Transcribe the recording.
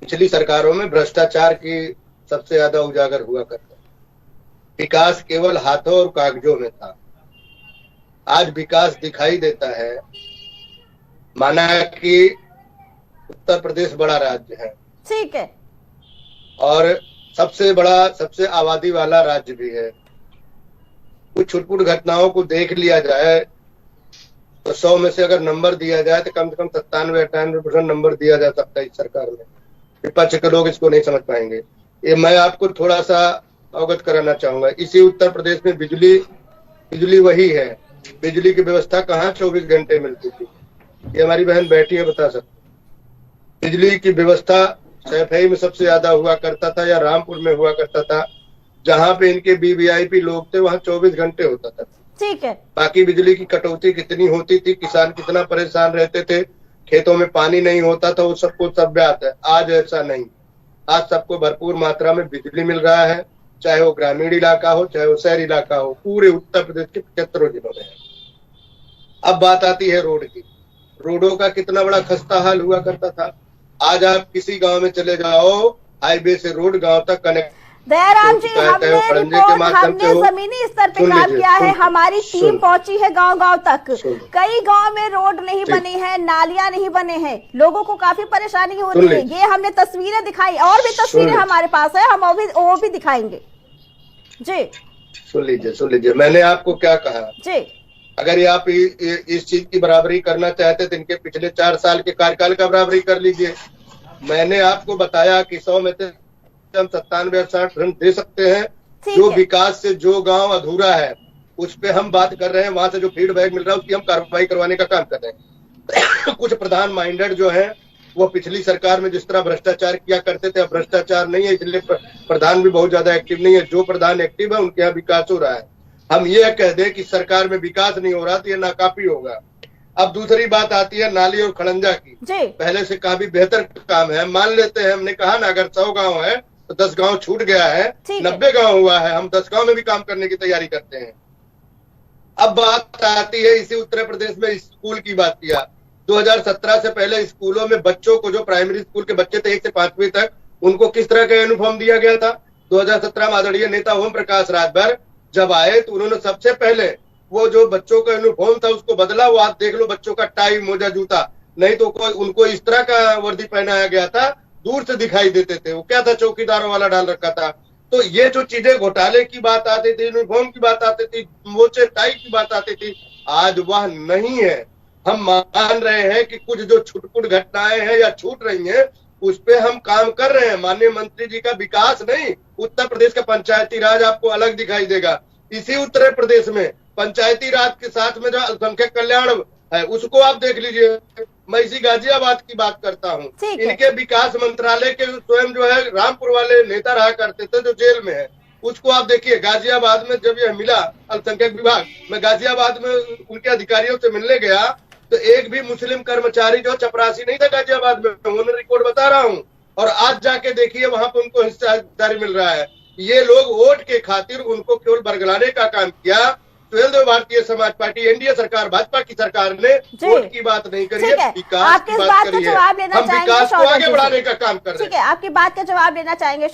पिछली सरकारों में भ्रष्टाचार की सबसे ज्यादा उजागर हुआ करता है। विकास केवल हाथों और कागजों में था। आज विकास दिखाई देता है। माना कि उत्तर प्रदेश बड़ा राज्य है, ठीक है, और सबसे बड़ा, सबसे आबादी वाला राज्य भी है। कुछ छुटपुट घटनाओं को देख लिया जाए तो 100 में से अगर नंबर दिया जाए तो कम से कम 97-98% नंबर दिया जा सकता है इस सरकार में। विपक्ष के लोग इसको नहीं समझ पाएंगे। ये मैं आपको थोड़ा सा अवगत कराना चाहूंगा। इसी उत्तर प्रदेश में बिजली वही है। बिजली की व्यवस्था कहाँ 24 घंटे मिलती थी, ये हमारी बहन बैठी है बता सकती। बिजली की व्यवस्था सैफई में सबसे ज्यादा हुआ करता था या रामपुर में हुआ करता था, जहां पे इनके वीवीआईपी लोग थे वहां 24 घंटे होता था। ठीक है। बाकी बिजली की कटौती कितनी होती थी, किसान कितना परेशान रहते थे, खेतों में पानी नहीं होता था, वो सबको सब ज्ञात है। आज ऐसा नहीं। आज सबको भरपूर मात्रा में बिजली मिल रहा है, चाहे वो ग्रामीण इलाका हो चाहे वो शहरी इलाका हो, पूरे उत्तर प्रदेश के 75 जिलों में है। अब बात आती है रोड की। रोडों का कितना बड़ा खस्ता हाल हुआ करता था। आज आप किसी गांव में चले जाओ, हाईवे से रोड गांव तक कनेक्ट। दयाराम जी, हमने जमीनी स्तर पे काम किया है, हमारी टीम पहुंची है गांव-गांव तक। कई गांव में रोड नहीं बने हैं, नालियां नहीं बने हैं, लोगों को काफी परेशानी हो रही है। ये हमने तस्वीरें दिखाई, और भी तस्वीरें हमारे पास है, हम वो भी दिखाएंगे जी। सुन लीजिए मैंने आपको क्या कहा जी। अगर आप इस चीज की बराबरी करना चाहते तो इनके पिछले 4 साल के कार्यकाल का बराबरी कर लीजिए। मैंने आपको बताया कि 100 में से हम 97-98% दे सकते हैं। जो विकास से जो गांव अधूरा है उस पे हम बात कर रहे हैं, वहां से जो फीडबैक मिल रहा है उसकी हम कार्रवाई करवाने का काम कर रहे हैं। कुछ प्रधान माइंडेड जो है वो पिछली सरकार में जिस तरह भ्रष्टाचार किया करते थे, अब भ्रष्टाचार नहीं है, इसलिए प्रधान भी बहुत ज्यादा एक्टिव नहीं है। जो प्रधान एक्टिव है उनके यहाँ विकास हो रहा है। हम ये कह दें कि सरकार में विकास नहीं हो रहा तो ये नाकाफी होगा। अब दूसरी बात आती है नाली और खड़ंजा की। पहले से काफी बेहतर काम है, मान लेते हैं। हमने कहा ना, अगर 100 गांव है तो 10 गांव छूट गया है, 90 गांव हुआ है, हम 10 गांव में भी काम करने की तैयारी करते हैं। अब बात आती है इसी उत्तर प्रदेश में स्कूल की बात किया। 2017 से पहले स्कूलों में बच्चों को, जो प्राइमरी स्कूल के बच्चे थे 1 से 5वीं तक, उनको किस तरह का यूनिफॉर्म दिया गया था। 2017 में आदरणीय नेता ओम प्रकाश राजभर जब आए तो उन्होंने सबसे पहले वो जो बच्चों का यूनिफॉर्म था उसको बदला। वो आप देख लो, बच्चों का टाई, मोजा, जूता, नहीं तो उनको इस तरह का वर्दी पहनाया गया था, दूर से दिखाई देते थे। वो क्या था, चौकीदारों वाला डाल रखा था। तो ये जो चीजें, घोटाले की बात आती थी, यूनिफॉर्म की बात आती थी, मोचे टाई की बात आती थी, आज वह नहीं है। हम मान रहे हैं कि कुछ जो छुटपुट घटनाएं हैं या छूट रही हैं उस पे हम काम कर रहे हैं। माननीय मंत्री जी का विकास नहीं, उत्तर प्रदेश का पंचायती राज आपको अलग दिखाई देगा। इसी उत्तर प्रदेश में पंचायती राज के साथ में जो अल्पसंख्यक कल्याण है उसको आप देख लीजिए। मैं इसी गाजियाबाद की बात करता हूँ। इनके विकास मंत्रालय के स्वयं जो है रामपुर वाले नेता रहा करते थे जो जेल में है, उसको आप देखिए। गाजियाबाद में जब यह मिला अल्पसंख्यक विभाग, मैं गाजियाबाद में उनके अधिकारियों से मिलने गया तो एक भी मुस्लिम कर्मचारी जो चपरासी नहीं था गाजियाबाद में, उन्होंने रिकॉर्ड बता रहा हूँ। और आज जाके देखिए वहां पर उनको हिस्सेदारी मिल रहा है। ये लोग वोट के खातिर उनको केवल बरगलाने का काम किया। भारतीय समाज पार्टी, एनडीए सरकार, भाजपा की सरकार ने वोट की बात नहीं करी है, विकास की बात करी है। हम विकास को आगे बढ़ाने का काम कर रहे हैं। ठीक है, आपकी बात का जवाब लेना चाहेंगे।